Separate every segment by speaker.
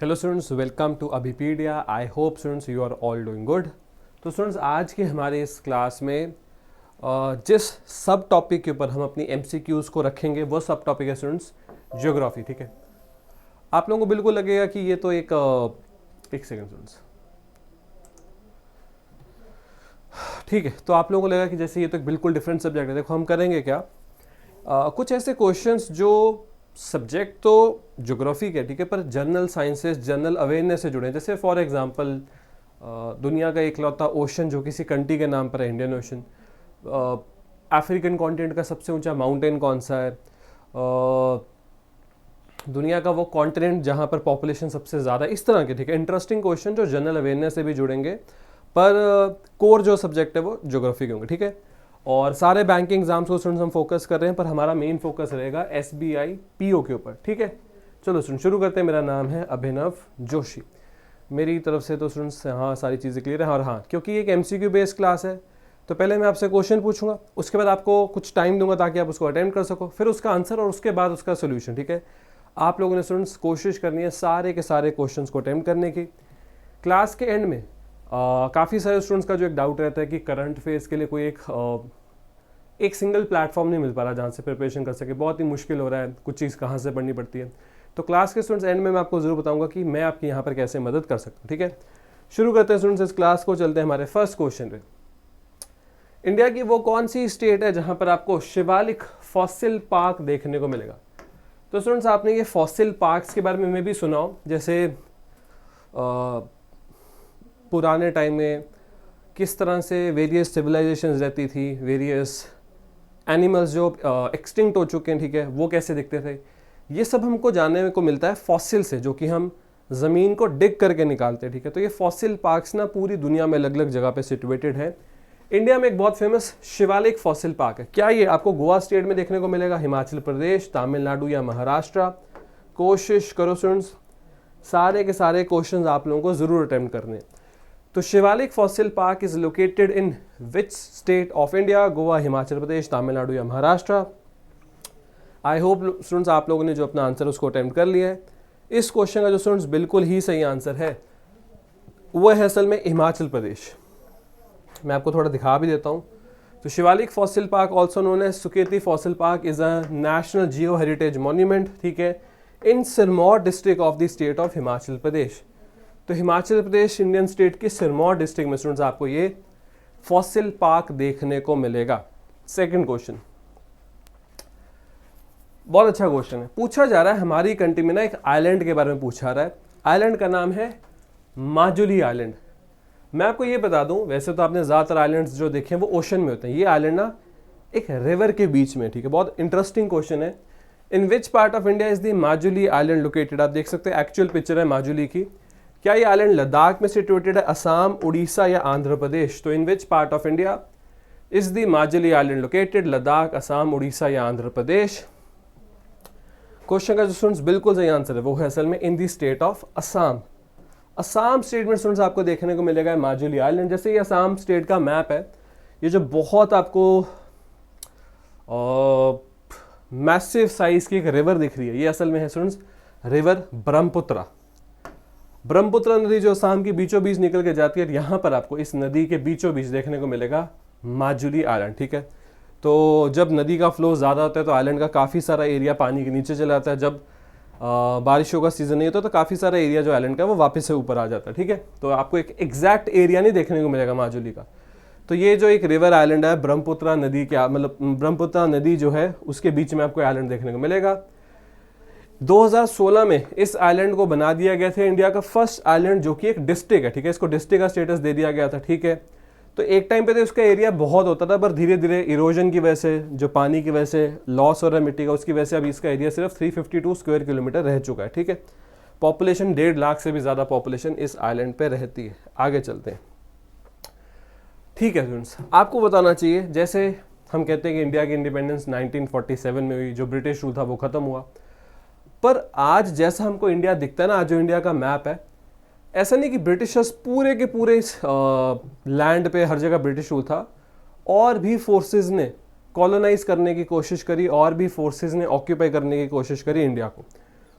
Speaker 1: Hello students, welcome to Abhipedia. I hope students you are all doing good. तो students, आज की हमारे इस क्लास में जिस सब टॉपिक के ऊपर हम अपनी एमसीक्यूज़ को रखेंगे वो सब टॉपिक है स्टूडेंट्स ज्योग्राफी। ठीक है, आप लोगों को बिल्कुल लगेगा कि ये तो एक सेकेंड स्टूडेंट्स, ठीक है, तो आप लोगों को लगेगा कि जैसे ये तो एक बिल्कुल डिफरेंट सब्जेक्ट है। देखो हम करेंगे क्या, कुछ ऐसे क्वेश्चंस जो सब्जेक्ट तो ज्योग्राफी के, ठीक है, पर जनरल साइंसेस, जनरल अवेयरनेस से जुड़े हैं। जैसे फॉर एग्जांपल दुनिया का इकलौता ओशन जो किसी कंट्री के नाम पर है, इंडियन ओशन। अफ्रीकन कॉन्टिनेंट का सबसे ऊंचा माउंटेन कौन सा है, दुनिया का वो कॉन्टिनेंट जहाँ पर पॉपुलेशन सबसे ज़्यादा, इस तरह के, ठीक है, इंटरेस्टिंग क्वेश्चन जो जनरल अवेयरनेस से भी जुड़ेंगे, पर कोर जो सब्जेक्ट है वो ज्योग्राफी के होंगे। ठीक है, और सारे बैंकिंग एग्जाम्स को स्टूडेंट्स हम फोकस कर रहे हैं, पर हमारा मेन फोकस रहेगा SBI PO के ऊपर। ठीक है, चलो स्टूडेंट शुरू करते हैं। मेरा नाम है अभिनव जोशी। मेरी तरफ से तो स्टूडेंट्स हाँ सारी चीज़ें क्लियर हैं। और हाँ, क्योंकि एक MCQ बेस्ड क्लास है तो पहले मैं आपसे क्वेश्चन पूछूंगा, उसके बाद आपको कुछ टाइम दूंगा ताकि आप उसको अटेम्प्ट कर सको, फिर उसका आंसर और उसके बाद उसका सोल्यूशन। ठीक है, आप लोगों ने स्टूडेंट्स कोशिश करनी है सारे के सारे क्वेश्चंस को अटेम्प्ट करने की। क्लास के एंड में काफ़ी सारे स्टूडेंट्स का जो एक डाउट रहता है कि करंट अफेयर्स के लिए कोई एक सिंगल प्लेटफॉर्म नहीं मिल पा रहा जहाँ से प्रिपरेशन कर सके, बहुत ही मुश्किल हो रहा है, कुछ चीज़ कहाँ से पढ़नी पड़ती है। तो क्लास के स्टूडेंट्स एंड में मैं आपको ज़रूर बताऊंगा कि मैं आपकी यहाँ पर कैसे मदद कर सकता हूँ। ठीक है, शुरू करते हैं स्टूडेंट्स इस क्लास को। चलते हैं हमारे फर्स्ट क्वेश्चन पे। इंडिया की वो कौन सी स्टेट है जहाँ पर आपको शिवालिक फॉसिल पार्क देखने को मिलेगा? तो स्टूडेंट्स, आपने ये फॉसिल पार्क्स के बारे में भी सुना हो, जैसे पुराने टाइम में किस तरह से वेरियस सिविलाइजेशंस रहती थी, वेरियस एनिमल्स जो एक्सटिंक्ट हो चुके हैं, ठीक है, वो कैसे दिखते थे, ये सब हमको जानने को मिलता है फॉसिल से, जो कि हम ज़मीन को डिग करके निकालते हैं। ठीक है, तो ये फॉसिल पार्क्स ना पूरी दुनिया में अलग अलग जगह पे सिचुएटेड है। इंडिया में एक बहुत फेमस शिवालिक फॉसिल पार्क है। क्या ये आपको गोवा स्टेट में देखने को मिलेगा, हिमाचल प्रदेश, तमिलनाडु या महाराष्ट्र? कोशिश करो स्टूडेंट्स, सारे के सारे क्वेश्चन आप लोगों को ज़रूर अटेम्प्ट करने हैं। तो Shivalik fossil park is located in which state of India? Goa, Himachal Pradesh, Tamil Nadu या महाराष्ट्र? आई होप स्टूडेंट्स आप लोगों ने जो अपना आंसर उसको अटेम्प्ट कर लिया है। इस क्वेश्चन का जो स्टूडेंट्स बिल्कुल ही सही आंसर है वो है असल में हिमाचल प्रदेश। मैं आपको थोड़ा दिखा भी देता हूँ। तो Shivalik fossil park also known as Suketi fossil park is a national geo heritage monument, ठीक है, in Sirmaur district of the state of Himachal Pradesh. तो हिमाचल प्रदेश इंडियन स्टेट की सिरमौर डिस्ट्रिक्ट में स्टूडेंट्स आपको ये फॉसिल पार्क देखने को मिलेगा। सेकंड क्वेश्चन बहुत अच्छा क्वेश्चन है, पूछा जा रहा है हमारी कंट्री में ना एक आइलैंड के बारे में पूछा रहा है। आइलैंड का नाम है माजुली आइलैंड। मैं आपको ये बता दूं, वैसे तो आपने ज़्यादातर आइलैंड्स जो देखे हैं वो ओशन में होते हैं, ये आइलैंड ना एक रिवर के बीच में, ठीक है, बहुत इंटरेस्टिंग क्वेश्चन है। In which part of India is the Majuli island located? आप देख सकते हैं एक्चुअल पिक्चर है माजुली की। क्या ये आइलैंड लद्दाख में सिचुएटेड है, असम, उड़ीसा या आंध्र प्रदेश? तो in which part of India is the Majuli island located? Ladakh, Assam, Orissa या आंध्र प्रदेश? क्वेश्चन का जो स्टूडेंट्स बिल्कुल सही आंसर है वो है असल में in the state of Assam. Assam state में स्टूडेंट्स आपको देखने को मिलेगा माजुली आइलैंड। जैसे ये असम स्टेट का मैप है, ये जो बहुत आपको मैसिव साइज की एक रिवर दिख रही है, ये असल में है स्टूडेंट्स रिवर ब्रह्मपुत्रा। ब्रह्मपुत्र नदी जो असम के बीचों बीच निकल के जाती है, यहाँ पर आपको इस नदी के बीचों बीच देखने को मिलेगा माजुली आइलैंड। ठीक है, तो जब नदी का फ्लो ज़्यादा होता है तो आइलैंड का काफ़ी सारा एरिया पानी के नीचे चला जाता है। जब बारिशों का सीज़न नहीं होता तो काफ़ी सारा एरिया जो आइलैंड का वो वापस से ऊपर आ जाता है। ठीक है, तो आपको एक एग्जैक्ट एरिया नहीं देखने को मिलेगा माजुली का। तो ये जो एक रिवर आइलैंड है ब्रह्मपुत्रा नदी के, मतलब ब्रह्मपुत्रा नदी जो है उसके बीच में आपको आइलैंड देखने को मिलेगा। 2016 में इस आइलैंड को बना दिया गया था इंडिया का फर्स्ट आइलैंड जो कि एक डिस्ट्रिक्ट है। ठीक है, इसको डिस्ट्रिक्ट का स्टेटस दे दिया गया था। ठीक है, तो एक टाइम पे तो इसका एरिया बहुत होता था, पर धीरे धीरे इरोजन की वजह से, जो पानी की वजह से लॉस हो रहा है मिट्टी का, उसकी वजह से अभी इसका एरिया सिर्फ 352 स्क्वायर किलोमीटर रह चुका है। ठीक है, पॉपुलेशन 1.5 लाख से भी ज़्यादा पॉपुलेशन इस आइलैंड पे रहती है। आगे चलते हैं। ठीक है स्टूडेंट्स, आपको बताना चाहिए, जैसे हम कहते हैं कि इंडिया की इंडिपेंडेंस 1947 में हुई, जो ब्रिटिश रूल था वो खत्म हुआ, पर आज जैसा हमको इंडिया दिखता है ना, आज जो इंडिया का मैप है, ऐसा नहीं कि ब्रिटिशर्स पूरे के पूरे लैंड पे हर जगह ब्रिटिश रूल था, और भी फोर्सेस ने कॉलोनाइज करने की कोशिश करी, और भी फोर्सेस ने ऑक्यूपाई करने की कोशिश करी इंडिया को।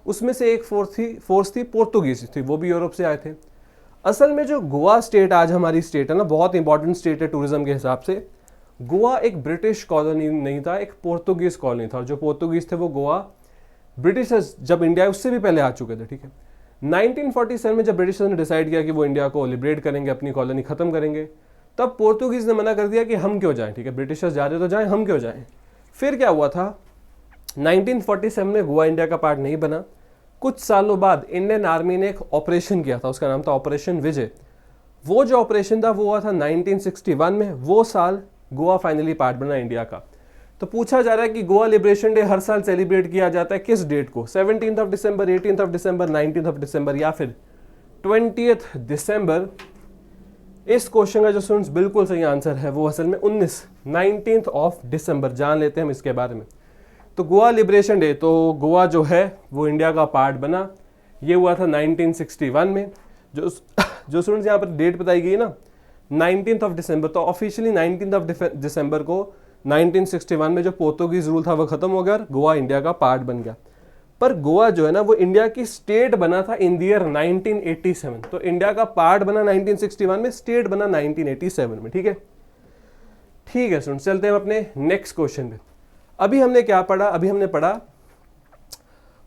Speaker 1: उसमें से एक फोर्स थी पोर्तुगीज थी, वो भी यूरोप से आए थे। असल में जो गोवा स्टेट आज हमारी स्टेट है ना, बहुत इंपॉर्टेंट स्टेट है टूरिज्म के हिसाब से। गोवा एक ब्रिटिश कॉलोनी नहीं था, एक पोर्तुगीज कॉलोनी था। और जो पोर्तुगीज थे वो गोवा ब्रिटिशर्स जब इंडिया उससे भी पहले आ चुके थे, ठीक है। 1947 में जब ब्रिटिशर्स ने डिसाइड किया कि वो इंडिया को लिबरेट करेंगे, अपनी कॉलोनी खत्म करेंगे, तब पोर्तुगीज ने मना कर दिया कि हम क्यों जाएं, ठीक है, ब्रिटिशर्स जा रहे तो जाएं, हम क्यों जाएं। फिर क्या हुआ था, 1947 में गोवा इंडिया का पार्ट नहीं बना। कुछ सालों बाद इंडियन आर्मी ने एक ऑपरेशन किया था, उसका नाम था ऑपरेशन विजय। वो जो ऑपरेशन था वो हुआ था 1961 में। वो साल गोवा फाइनली पार्ट बना इंडिया का। तो पूछा जा रहा है कि गोवा लिबरेशन डे हर साल सेलिब्रेट किया जाता है किस डेट को, 17 of December, 18 of December, 19 of December या फिर 20 दिसंबर। इस क्वेश्चन का जो स्टूडेंट्स बिल्कुल सही आंसर है वो असल में 19 ऑफ दिसंबर। जान लेते हैं हम इसके बारे में। तो गोवा लिबरेशन डे, तो गोवा जो है वो इंडिया का पार्ट बना, ये हुआ था 1961 में। जो स्टूडेंट्स यहाँ पर डेट बताई गई ना 19 ऑफ दिसंबर, तो ऑफिशियली 19 ऑफ दिसंबर को 1961 में जो पोर्तुगीज रूल था वो खत्म हो गया और गोवा इंडिया का पार्ट बन गया। पर गोवा जो है ना वो इंडिया की स्टेट बना था इन द ईयर 1987। तो इंडिया का पार्ट बना 1961 में, स्टेट बना 1987 में, ठीक है। ठीक है स्टूडेंट्स, चलते हैं अपने नेक्स्ट क्वेश्चन पे। अभी हमने क्या पढ़ा, अभी हमने पढ़ा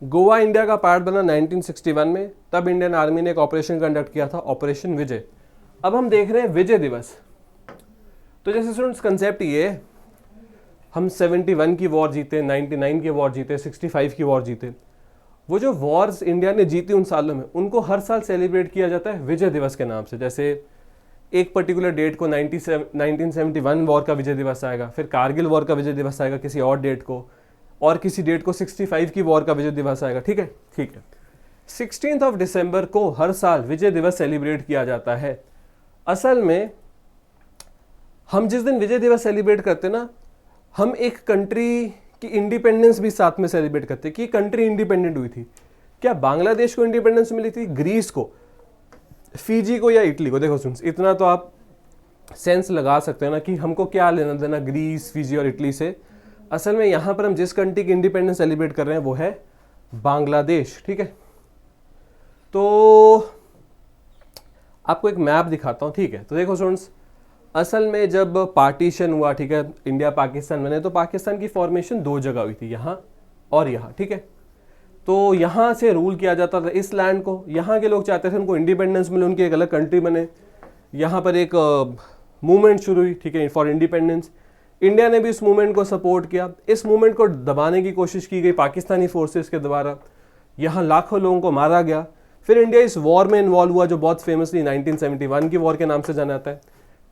Speaker 1: गोवा इंडिया का पार्ट बना 1961 में, तब इंडियन आर्मी ने एक ऑपरेशन कंडक्ट किया था, ऑपरेशन विजय। अब हम देख रहे हैं विजय दिवस। तो जैसे स्टूडेंट्स कंसेप्ट ये, हम 71 की वॉर जीते, 99 की वॉर जीते, 65 की वॉर जीते। वो जो वॉर्स इंडिया ने जीती उन सालों में, उनको हर साल सेलिब्रेट किया जाता है विजय दिवस के नाम से। जैसे एक पर्टिकुलर डेट को 1971 वॉर का विजय दिवस आएगा, फिर कारगिल वॉर का विजय दिवस आएगा किसी और डेट को, और किसी डेट को 65 की वॉर का विजय दिवस आएगा, ठीक है। ठीक है, 16 ऑफ दिसंबर को हर साल विजय दिवस सेलिब्रेट किया जाता है। असल में हम जिस दिन विजय दिवस सेलिब्रेट करते ना, हम एक कंट्री की इंडिपेंडेंस भी साथ में सेलिब्रेट करते कि कंट्री इंडिपेंडेंट हुई थी। क्या बांग्लादेश को इंडिपेंडेंस मिली थी, ग्रीस को, फिजी को या इटली को? देखो स्टूडेंट्स, इतना तो आप सेंस लगा सकते हैं ना कि हमको क्या लेना देना ग्रीस, फिजी और इटली से। असल में यहाँ पर हम जिस कंट्री की इंडिपेंडेंस सेलिब्रेट कर रहे हैं वो है बांग्लादेश, ठीक है। तो आपको एक मैप दिखाता हूँ, ठीक है। तो देखो स्टूडेंट्स, असल में जब पार्टीशन हुआ, ठीक है, इंडिया पाकिस्तान बने, तो पाकिस्तान की फॉर्मेशन दो जगह हुई थी, यहाँ और यहाँ, ठीक है। तो यहाँ से रूल किया जाता था इस लैंड को। यहाँ के लोग चाहते थे उनको इंडिपेंडेंस मिले, उनकी एक अलग कंट्री बने। यहाँ पर एक मूवमेंट शुरू हुई, ठीक है, फॉर इंडिपेंडेंस। इंडिया ने भी इस मूवमेंट को सपोर्ट किया। इस मूवमेंट को दबाने की कोशिश की गई पाकिस्तानी फोर्सेस के द्वारा। यहाँ लाखों लोगों को मारा गया। फिर इंडिया इस वॉर में इन्वॉल्व हुआ जो बहुत फेमसली 1971 की वॉर के नाम से जाना जाता है।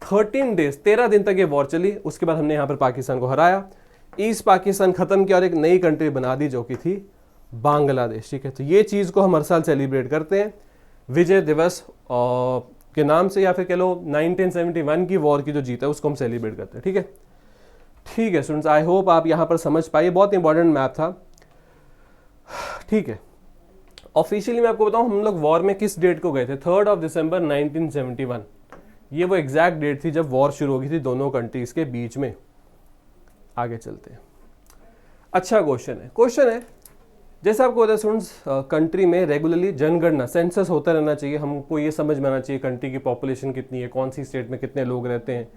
Speaker 1: 13 दिन तक ये वॉर चली। उसके बाद हमने यहाँ पर पाकिस्तान को हराया, ईस्ट पाकिस्तान खत्म किया और एक नई कंट्री बना दी जो कि थी बांग्लादेश, ठीक है। तो ये चीज़ को हम हर साल सेलिब्रेट करते हैं विजय दिवस के नाम से, या फिर कह लो 1971 की वॉर की जो जीत है उसको हम सेलिब्रेट करते हैं, ठीक है। ठीक है स्टूडेंट्स, आई होप आप यहाँ पर समझ पाइए। बहुत इंपॉर्टेंट मैप था, ठीक है। ऑफिशियली मैं आपको बताऊं हम लोग वॉर में किस डेट को गए थे, 3 ऑफ दिसंबर 1971। ये वो एग्जैक्ट डेट थी जब वॉर शुरू हो गई थी दोनों कंट्रीज के बीच में। आगे चलते हैं। अच्छा क्वेश्चन है जैसे आपको पता है स्टूडेंट्स, कंट्री में रेगुलरली जनगणना, सेंसस होता रहना चाहिए। हमको ये समझ में आना चाहिए कंट्री की पॉपुलेशन कितनी है, कौन सी स्टेट में कितने लोग रहते हैं,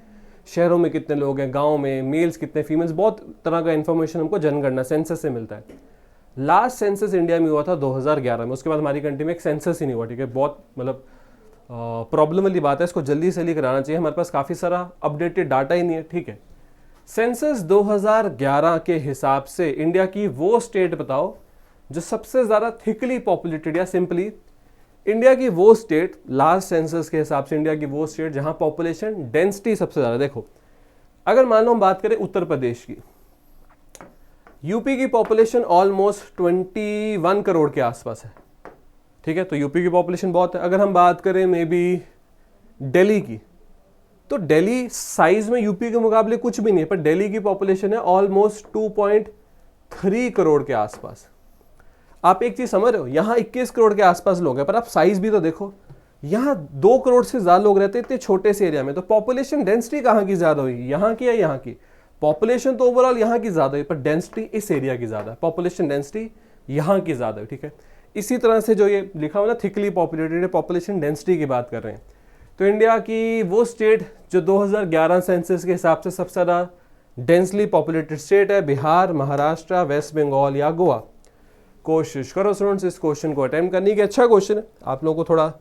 Speaker 1: शहरों में कितने लोग हैं, गाँव में मेल्स कितने, फीमेल्स, बहुत तरह का इन्फॉर्मेशन हमको जनगणना, सेंसस से मिलता है। लास्ट सेंसस इंडिया में हुआ था 2011 में। उसके बाद हमारी कंट्री में एक सेंसस ही नहीं हुआ, ठीक है। बहुत मतलब प्रॉब्लम वाली बात है, इसको जल्दी से लेकर आना चाहिए। हमारे पास काफ़ी सारा अपडेटेड डाटा ही नहीं है, ठीक है। सेंसस 2011 के हिसाब से इंडिया की वो स्टेट बताओ जो सबसे ज़्यादा थिकली पॉपुलेटेड, या सिंपली इंडिया की वो स्टेट, लास्ट सेंसस के हिसाब से इंडिया की वो स्टेट जहां पॉपुलेशन डेंसिटी सबसे ज़्यादा। देखो, अगर मान लो हम बात करें उत्तर प्रदेश की, यूपी की पॉपुलेशन ऑलमोस्ट 21 करोड़ के आसपास है, ठीक है। तो यूपी की पॉपुलेशन बहुत है। अगर हम बात करें मे बी दिल्ली की, तो दिल्ली साइज में यूपी के मुकाबले कुछ भी नहीं है, पर दिल्ली की पॉपुलेशन है ऑलमोस्ट 2.3 करोड़ के आसपास। आप एक चीज समझ रहे हो, यहाँ 21 करोड़ के आसपास लोग हैं, पर आप साइज भी तो देखो, यहाँ 2 करोड़ से ज्यादा लोग रहते हैं इतने छोटे से एरिया में। तो पॉपुलेशन डेंसिटी कहाँ की ज्यादा हुई, यहाँ की या यहाँ की? पॉपुलेशन तो ओवरऑल यहाँ की ज्यादा हुई, पर डेंसिटी इस एरिया की ज्यादा है। पॉपुलेशन डेंसिटी यहाँ की ज्यादा है, ठीक है। इसी तरह से जो ये लिखा हुआ ना थिकली पॉपुलेटेड, पॉपुलेशन डेंसिटी की बात कर रहे हैं, तो इंडिया की वो स्टेट जो 2011 सेंसस के हिसाब से सबसे ज़्यादा डेंसली पॉपुलेटेड स्टेट है, बिहार, महाराष्ट्र, वेस्ट बंगाल या गोवा। कोशिश करो स्टूडेंट्स इस क्वेश्चन को अटेम्प्ट करने की। अच्छा क्वेश्चन है, आप लोगों को थोड़ा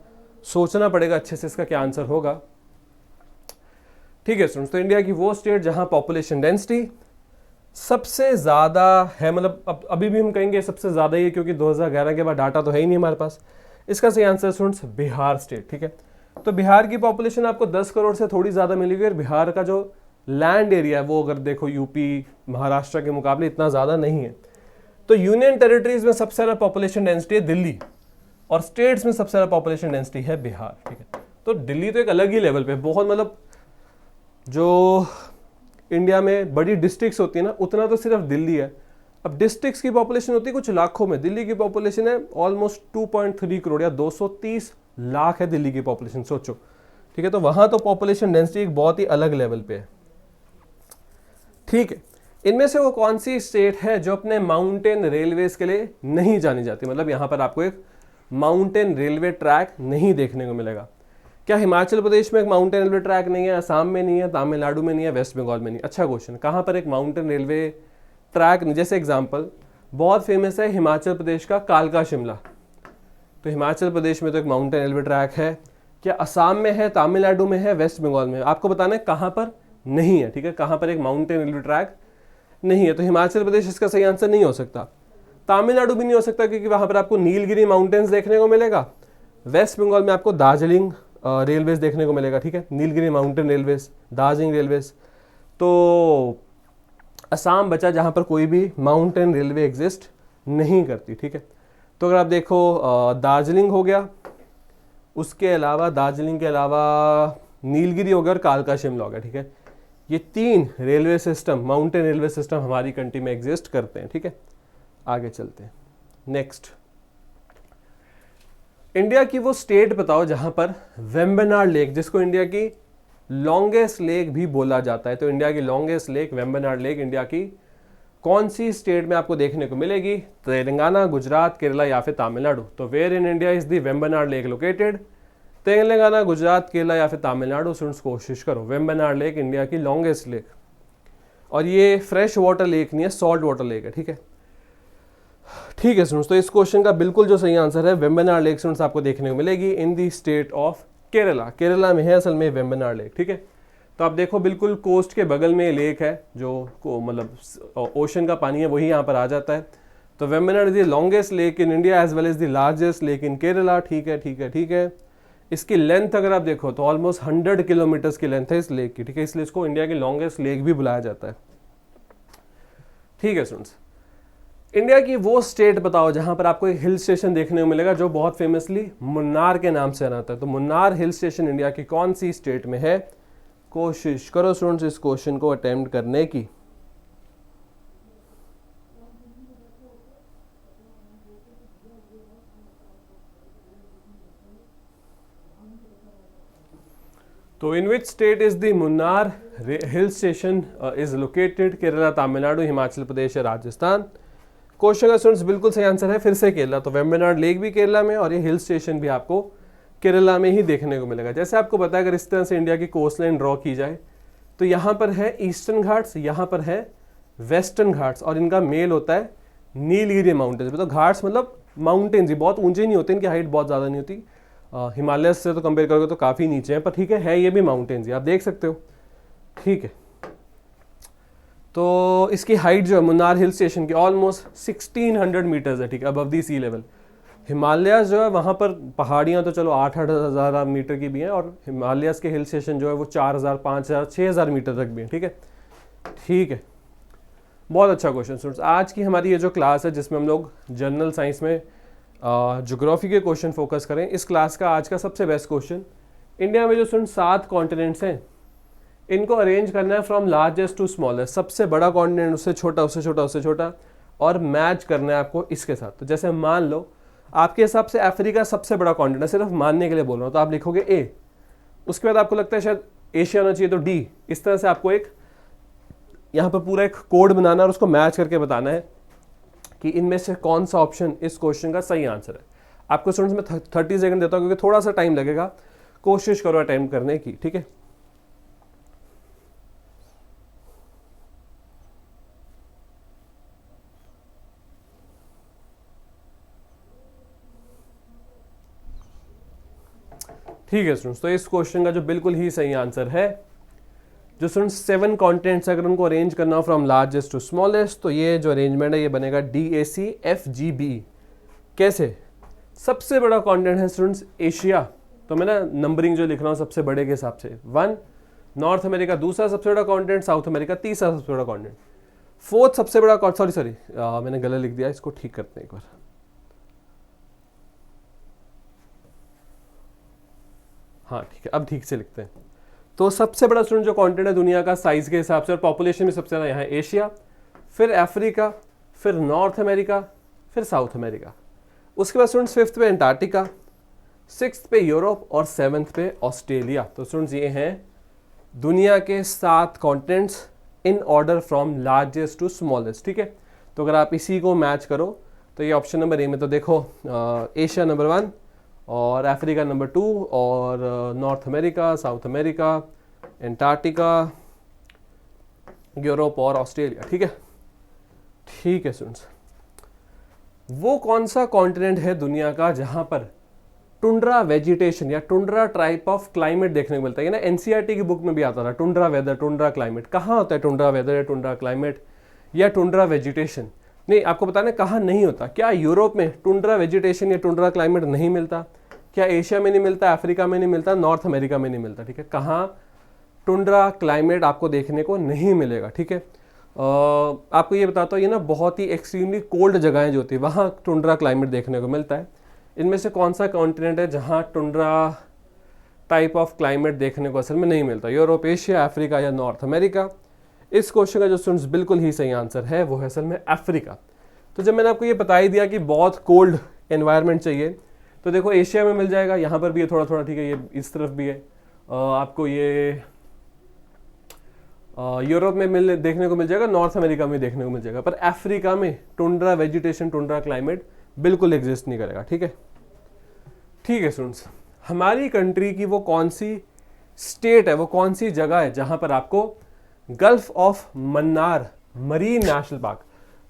Speaker 1: सोचना पड़ेगा अच्छे से इसका क्या आंसर होगा। ठीक है स्टूडेंट्स, तो इंडिया की वो स्टेट जहां पॉपुलेशन डेंसिटी सबसे ज़्यादा है, मतलब अभी भी हम कहेंगे सबसे ज़्यादा ही है, क्योंकि 2011 के बाद डाटा तो है ही नहीं हमारे पास। इसका सही आंसर स्टूडेंट्स बिहार स्टेट। ठीक है, तो बिहार की पॉपुलेशन आपको 10 करोड़ से थोड़ी ज़्यादा मिलेगी, और बिहार का जो लैंड एरिया है वो अगर देखो यूपी महाराष्ट्र के मुकाबले इतना ज़्यादा नहीं है। तो यूनियन टेरिटरीज में सबसे ज़्यादा पॉपुलेशन डेंसिटी है दिल्ली, और स्टेट्स में सबसे ज़्यादा पॉपुलेशन डेंसिटी है बिहार। ठीक है, तो दिल्ली तो एक अलग ही लेवल पे बहुत, मतलब जो इंडिया में बड़ी डिस्ट्रिक्ट्स होती है ना, उतना तो सिर्फ दिल्ली है। अब डिस्ट्रिक्ट्स की पॉपुलेशन होती है कुछ लाखों में, दिल्ली की पॉपुलेशन है ऑलमोस्ट 2.3 करोड़ या 230 लाख है दिल्ली की पॉपुलेशन, सोचो। ठीक है, तो वहां तो पॉपुलेशन डेंसिटी एक बहुत ही अलग लेवल पे है। ठीक है, इनमें से वो कौन सी स्टेट है जो अपने माउंटेन रेलवेज के लिए नहीं जानी जाती, मतलब यहां पर आपको एक माउंटेन रेलवे ट्रैक नहीं देखने को मिलेगा। क्या हिमाचल प्रदेश में एक माउंटेन रेलवे ट्रैक नहीं है, असम में नहीं है, तमिलनाडु में नहीं है, वेस्ट बंगाल में नहीं? अच्छा क्वेश्चन, कहाँ पर एक माउंटेन रेलवे ट्रैक नहीं? जैसे एग्जांपल बहुत फेमस है हिमाचल प्रदेश का कालका शिमला, तो हिमाचल प्रदेश में तो एक माउंटेन रेलवे ट्रैक है। क्या असम में है, तमिलनाडु में है, वेस्ट बंगाल में है? आपको बताना है कहाँ पर नहीं है। ठीक है, कहाँ पर एक माउंटेन रेलवे ट्रैक नहीं है, तो हिमाचल प्रदेश इसका सही आंसर नहीं हो सकता। तमिलनाडु भी नहीं हो सकता, क्योंकि वहां पर आपको नीलगिरी माउंटेन्स देखने को मिलेगा। वेस्ट बंगाल में आपको दार्जिलिंग रेलवेज देखने को मिलेगा। ठीक है, Nilgiri mountain railways, Darjeeling railways. तो असम बचा जहां पर कोई भी माउंटेन रेलवे एग्जिस्ट नहीं करती। ठीक है, तो अगर आप देखो दार्जिलिंग हो गया, उसके अलावा दार्जिलिंग के अलावा नीलगिरी हो गया और कालका शिमला हो गया। ठीक है, ये 3 railway system, mountain railway system हमारी कंट्री में एग्जिस्ट करते हैं। ठीक है, आगे चलते हैं। नेक्स्ट, इंडिया की वो स्टेट बताओ जहां पर वेम्बनाड लेक, जिसको इंडिया की लॉन्गेस्ट लेक भी बोला जाता है, तो इंडिया की longest lake Vembanad lake India की कौन सी स्टेट में आपको देखने को मिलेगी? तेलंगाना, गुजरात, केरला या फिर तमिलनाडु? तो where in India is the Vembanad lake located? Telangana, Gujarat, Kerala या फिर तमिलनाडु? स्टूडेंट्स कोशिश करो। वेम्बनाड लेक इंडिया की लॉन्गेस्ट लेक, और ये फ्रेश वाटर लेक नहीं है, सॉल्ट वाटर लेक है। ठीक है, ठीक है स्टूडेंट्स, तो इस क्वेश्चन का बिल्कुल जो सही आंसर है वेम्बनाड लेक स्टूडेंट्स आपको देखने को मिलेगी in the state of Kerala. Kerala में है असल में वेम्बनाड लेक। ठीक है, तो आप देखो बिल्कुल कोस्ट के बगल में लेक है, जो मतलब ओशन का पानी है वही यहाँ पर आ जाता है। तो Vembanad is the longest lake in India as well as the largest lake in Kerala. ठीक है, ठीक है, ठीक है। इसकी लेंथ अगर आप देखो तो ऑलमोस्ट 100 किलोमीटर्स की लेंथ है इस लेक की। ठीक है, इसलिए इसको इंडिया की लॉन्गेस्ट लेक भी बुलाया जाता है। ठीक है स्टूडेंट्स, इंडिया की वो स्टेट बताओ जहां पर आपको एक हिल स्टेशन देखने को मिलेगा जो बहुत फेमसली मुन्नार के नाम से जाना जाता है। तो मुन्नार हिल स्टेशन इंडिया की कौन सी स्टेट में है? कोशिश करो स्टूडेंट्स इस क्वेश्चन को अटेम्प्ट करने की। तो in which state is the Munnar hill station is located? Kerala, Tamil Nadu, Himachal Pradesh या राजस्थान? क्वेश्चन का स्टूडेंट्स बिल्कुल सही आंसर है फिर से केरला। तो वेम्बनाड लेक भी केरला में, और ये हिल स्टेशन भी आपको केरला में ही देखने को मिलेगा। जैसे आपको पता है अगर इस तरह से इंडिया की कोस्ट लाइन ड्रॉ की जाए तो यहाँ पर है ईस्टर्न घाट्स, यहाँ पर है वेस्टर्न घाट्स, और इनका मेल होता है नीलगिरी माउंटेन्स पे। तो घाट्स मतलब माउंटेन्स ही, बहुत ऊंचे नहीं होते, इनकी हाइट बहुत ज़्यादा नहीं होती। हिमालय से तो कंपेयर करोगे तो काफ़ी नीचे है, पर ठीक है ये भी माउंटेन्स ही, आप देख सकते हो। ठीक है, तो इसकी हाइट जो है मुन्नार हिल स्टेशन की ऑलमोस्ट 1600 मीटर्स है। ठीक है, above the sea level. Himalayas जो है वहाँ पर पहाड़ियाँ तो चलो 8-8 मीटर की भी हैं, और हिमालयाज के हिल स्टेशन जो है वो 4000, 5000, 6000 मीटर तक भी हैं। ठीक है, ठीक है, बहुत अच्छा क्वेश्चन स्टूडेंट्स। आज की हमारी ये जो क्लास है जिसमें हम लोग जनरल साइंस में ज्योग्राफी के क्वेश्चन फोकस करें, इस क्लास का आज का सबसे बेस्ट क्वेश्चन, इंडिया में जो स्टूडेंट 7 कॉन्टिनेंट्स हैं इनको अरेंज करना है फ्रॉम लार्जेस्ट टू स्मॉलेस्ट, सबसे बड़ा कॉन्टिनेंट उससे छोटा, उससे छोटा, उससे छोटा, और मैच करना है आपको इसके साथ। तो जैसे मान लो आपके हिसाब से अफ्रीका सबसे बड़ा कॉन्टिनेंट है, सिर्फ मानने के लिए बोल रहा हूँ, तो आप लिखोगे ए, उसके बाद आपको लगता है शायद एशिया होना चाहिए तो डी। इस तरह से आपको एक यहाँ पर पूरा एक कोड बनाना और उसको मैच करके बताना है कि इनमें से कौन सा ऑप्शन इस क्वेश्चन का सही आंसर है। आपको स्टूडेंट्स में 30 सेकंड देता हूँ क्योंकि थोड़ा सा टाइम लगेगा, कोशिश करो अटेम्प्ट करने की, ठीक है। ठीक है स्टूडेंट्स, तो इस क्वेश्चन का जो बिल्कुल ही सही आंसर है, जो स्टूडेंट्स 7 कॉन्टिनेंट्स अगर उनको अरेंज करना हो फ्रॉम लार्जेस्ट टू स्मॉलेस्ट, तो ये जो अरेंजमेंट है ये बनेगा DACFGB। कैसे? सबसे बड़ा कॉन्टिनेंट है स्टूडेंट्स एशिया, तो मैं ना नंबरिंग जो लिख रहा हूँ सबसे बड़े के हिसाब से 1, नॉर्थ अमेरिका दूसरा सबसे बड़ा कॉन्टिनेंट, साउथ अमेरिका तीसरा सबसे बड़ा कॉन्टिनेंट, फोर्थ सबसे बड़ा सॉरी मैंने गलत लिख दिया, इसको ठीक करते हैं एक बार। हाँ ठीक है, अब ठीक से लिखते हैं। तो सबसे बड़ा स्टूडेंट जो कॉन्टिनेंट है दुनिया का साइज के हिसाब से और पॉपुलेशन भी सबसे ज़्यादा यहाँ है एशिया, फिर अफ्रीका, फिर नॉर्थ अमेरिका, फिर साउथ अमेरिका। उसके बाद स्टूडेंट्स 5th पे अंटार्कटिका, 6th पे यूरोप और 7th पे ऑस्ट्रेलिया। तो स्टूडेंट्स ये हैं दुनिया के 7 continents in order from largest to smallest, ठीक है। तो अगर आप इसी को मैच करो तो ये ऑप्शन नंबर ए में तो देखो एशिया नंबर 1 और अफ्रीका नंबर 2 और north America, south America, Antarctica, Europe और ऑस्ट्रेलिया, ठीक है। ठीक है स्टूडेंट्स, वो कौन सा कॉन्टिनेंट है दुनिया का जहां पर टुंड्रा वेजिटेशन या टुंड्रा टाइप ऑफ क्लाइमेट देखने को मिलता है? ना एनसीईआरटी की बुक में भी आता था टुंड्रा वेदर, टुंड्रा क्लाइमेट। कहाँ होता है टुंड्रा वेदर या टुंड्रा क्लाइमेट या टुंड्रा वेजिटेशन? नहीं, आपको बताना कहाँ नहीं होता। क्या यूरोप में टुंड्रा वेजिटेशन या टुंड्रा क्लाइमेट नहीं मिलता? क्या एशिया में नहीं मिलता, अफ्रीका में नहीं मिलता, नॉर्थ अमेरिका में नहीं मिलता, ठीक है। कहाँ टुंड्रा क्लाइमेट आपको देखने को नहीं मिलेगा, ठीक है। आपको ये बताता हूँ, ये ना बहुत ही एक्सट्रीमली कोल्ड जगहें जो होती है वहाँ टुंड्रा क्लाइमेट देखने को मिलता है। इनमें से कौन सा कॉन्टिनेंट है जहाँ टुंड्रा टाइप ऑफ क्लाइमेट देखने को असल में नहीं मिलता? यूरोप, एशिया, अफ्रीका या नॉर्थ अमेरिका? इस क्वेश्चन का जो स्टूडेंट्स बिल्कुल ही सही आंसर है वो है असल में अफ्रीका। तो जब मैंने आपको ये बता ही दिया कि बहुत कोल्ड एनवायरनमेंट चाहिए, तो देखो एशिया में मिल जाएगा, यहाँ पर भी है थोड़ा थोड़ा, ठीक है, ये इस तरफ भी है। आपको ये यूरोप में देखने को मिल जाएगा, नॉर्थ अमेरिका में देखने को मिल जाएगा, पर अफ्रीका में टुंड्रा वेजिटेशन, टुंड्रा क्लाइमेट बिल्कुल एग्जिस्ट नहीं करेगा, ठीक है। ठीक है स्टूडेंट्स, हमारी कंट्री की वो कौन सी स्टेट है, वो कौन सी जगह है जहां पर आपको gulf of Mannar marine national park,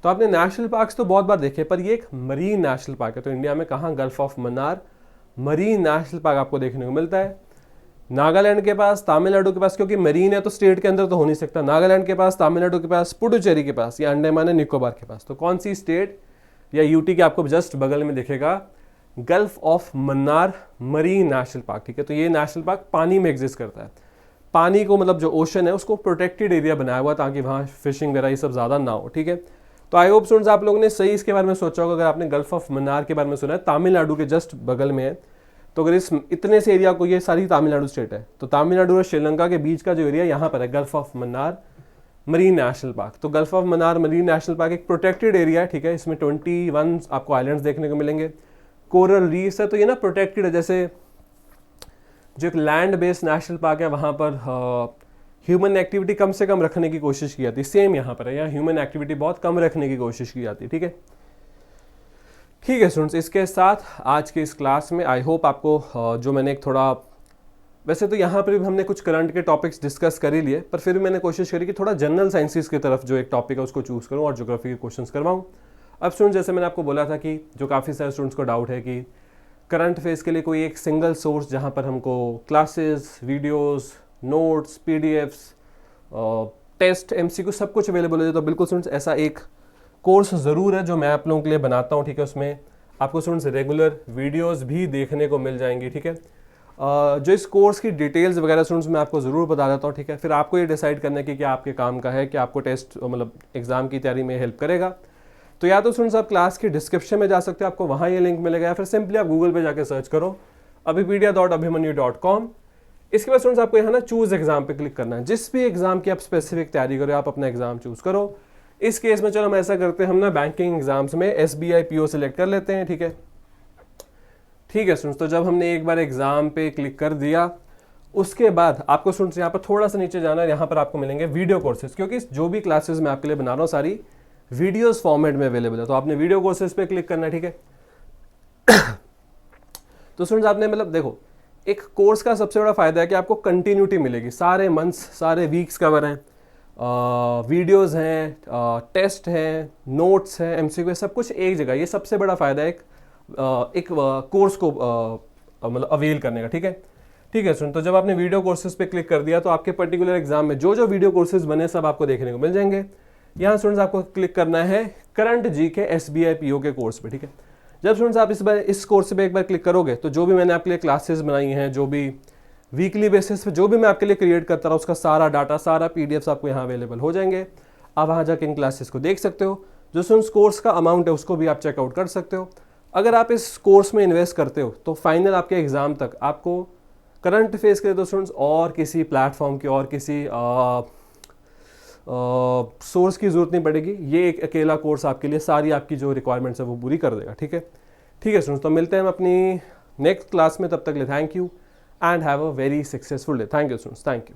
Speaker 1: तो आपने नेशनल पार्क्स तो बहुत बार देखे पर ये एक मरीन नेशनल पार्क है। तो इंडिया में कहाँ gulf of Mannar marine national park आपको देखने को मिलता है? नागालैंड के पास, तमिलनाडु के पास, क्योंकि मरीन है तो स्टेट के अंदर तो हो नहीं सकता। नागालैंड के पास, तमिलनाडु के पास, पुडुचेरी के पास या अंडमान एंड निकोबार के पास। तो कौन सी स्टेट या यूटी के आपको जस्ट बगल में दिखेगा gulf of Mannar marine national park, ठीक है। तो ये नेशनल पार्क पानी में एग्जिस्ट करता है। पानी को मतलब जो ओशन है उसको प्रोटेक्टेड एरिया बनाया हुआ ताकि वहाँ फिशिंग वगैरह ये सब ज़्यादा ना हो, ठीक है। तो आई होप स्टूडेंट्स आप लोगों ने सही इसके बारे में सोचा होगा। अगर आपने गल्फ ऑफ मन्नार के बारे में सुना है, तमिलनाडु के जस्ट बगल में है, तो अगर इस इतने से एरिया को, ये सारी तमिलनाडु स्टेट है, तो तमिलनाडु और श्रीलंका के बीच का जो एरिया यहाँ पर है gulf of Mannar marine national park. तो gulf of Mannar marine national park एक प्रोटेक्टेड एरिया है, ठीक है। इसमें 21 आपको आइलैंड्स देखने को मिलेंगे, कोरल रीफ्स है, तो ये ना प्रोटेक्टेड है। जैसे जो एक लैंड बेस्ड नेशनल पार्क है वहाँ पर ह्यूमन एक्टिविटी कम से कम रखने की कोशिश की जाती है, सेम यहाँ पर है, यहाँ ह्यूमन एक्टिविटी बहुत कम रखने की कोशिश की जाती है, ठीक है। ठीक है स्टूडेंट्स, इसके साथ आज के इस क्लास में आई होप आपको जो मैंने एक थोड़ा, वैसे तो यहाँ पर भी हमने कुछ करंट के टॉपिक्स डिस्कस कर ही लिए, पर फिर भी मैंने कोशिश करी कि थोड़ा जनरल साइंसेस की तरफ जो एक टॉपिक है उसको चूज़ करूँ और ज्योग्राफी के क्वेश्चंस करवाऊँ। अब स्टूडेंट्स जैसे मैंने आपको बोला था कि जो काफ़ी सारे स्टूडेंट्स को डाउट है कि करंट अफेयर्स के लिए कोई एक सिंगल सोर्स जहाँ पर हमको classes, videos, notes, PDFs, test, MCQ सब कुछ अवेलेबल है, तो बिल्कुल स्टूडेंट्स ऐसा एक कोर्स ज़रूर है जो मैं आप लोगों के लिए बनाता हूँ, ठीक है। उसमें आपको स्टूडेंट्स रेगुलर वीडियोस भी देखने को मिल जाएंगी, ठीक है। जो इस कोर्स की डिटेल्स वगैरह स्टूडेंट्स मैं आपको ज़रूर बता देता हूँ, ठीक है। फिर आपको ये डिसाइड करना है कि क्या आपके काम का है, कि आपको टेस्ट मतलब एग्जाम की तैयारी में हेल्प करेगा। तो या तो स्टूडेंट्स आप क्लास के डिस्क्रिप्शन में जा सकते हो, आपको वहाँ ये लिंक मिलेगा, या फिर सिंपली आप गूगल पे जाकर सर्च करो abhipedia.abhimanyu.com। इसके बाद स्टूडेंट्स आपको यहाँ ना चूज एग्जाम पे क्लिक करना है। जिस भी एग्जाम की आप स्पेसिफिक तैयारी करो, आप अपना एग्जाम चूज करो। इस केस में चलो हम ऐसा करते हैं, हम ना बैंकिंग एग्जाम्स में SBI PO सेलेक्ट कर लेते हैं, ठीक है। ठीक है स्टूडेंट्स, तो जब हमने एक बार एग्जाम पे क्लिक कर दिया, उसके बाद आपको स्टूडेंट्स यहाँ पर थोड़ा सा नीचे जाना है, यहाँ पर आपको मिलेंगे वीडियो कोर्सेज, क्योंकि जो भी क्लासेस मैं आपके लिए बना रहा हूँ सारी वीडियोस फॉर्मेट में अवेलेबल है। तो आपने वीडियो कोर्सेज पे क्लिक करना है, ठीक है। तो स्टूडेंट्स आपने मतलब देखो, एक कोर्स का सबसे बड़ा फायदा है कि आपको कंटिन्यूटी मिलेगी, सारे मंथ्स सारे वीक्स कवर हैं, वीडियोस हैं, टेस्ट हैं, नोट्स हैं, एमसीक्यू, सब कुछ एक जगह। ये सबसे बड़ा फायदा है एक कोर्स को मतलब अवेल करने का, ठीक है। ठीक है स्टूडेंट, तो जब आपने वीडियो कोर्सेज पे क्लिक कर दिया तो आपके पर्टिकुलर एग्जाम में जो जो वीडियो कोर्सेज बने सब आपको देखने को मिल जाएंगे। यहाँ स्टूडेंट्स आपको क्लिक करना है करंट जी के SBI PO के कोर्स पे, ठीक है। जब स्टूडेंट्स आप इस कोर्स पे एक बार क्लिक करोगे तो जो भी मैंने आपके लिए क्लासेस बनाई हैं, जो भी वीकली बेसिस पे जो भी मैं आपके लिए क्रिएट करता रहा, उसका सारा डाटा, सारा PDFs आपको यहाँ अवेलेबल हो जाएंगे। आप वहाँ जाके इन क्लासेस को देख सकते हो। जो स्टूडेंट्स कोर्स का अमाउंट है उसको भी आप चेकआउट कर सकते हो। अगर आप इस कोर्स में इन्वेस्ट करते हो तो फाइनल आपके एग्जाम तक आपको करंट फेस करे तो स्टूडेंट्स और किसी प्लेटफॉर्म की और किसी सोर्स की जरूरत नहीं पड़ेगी। ये एक अकेला कोर्स आपके लिए सारी आपकी जो रिक्वायरमेंट्स है वो पूरी कर देगा, ठीक है। ठीक है स्टूडेंट्स, तो मिलते हैं हम अपनी नेक्स्ट क्लास में। तब तक ले thank you and have a very successful day. Thank you students, thank you.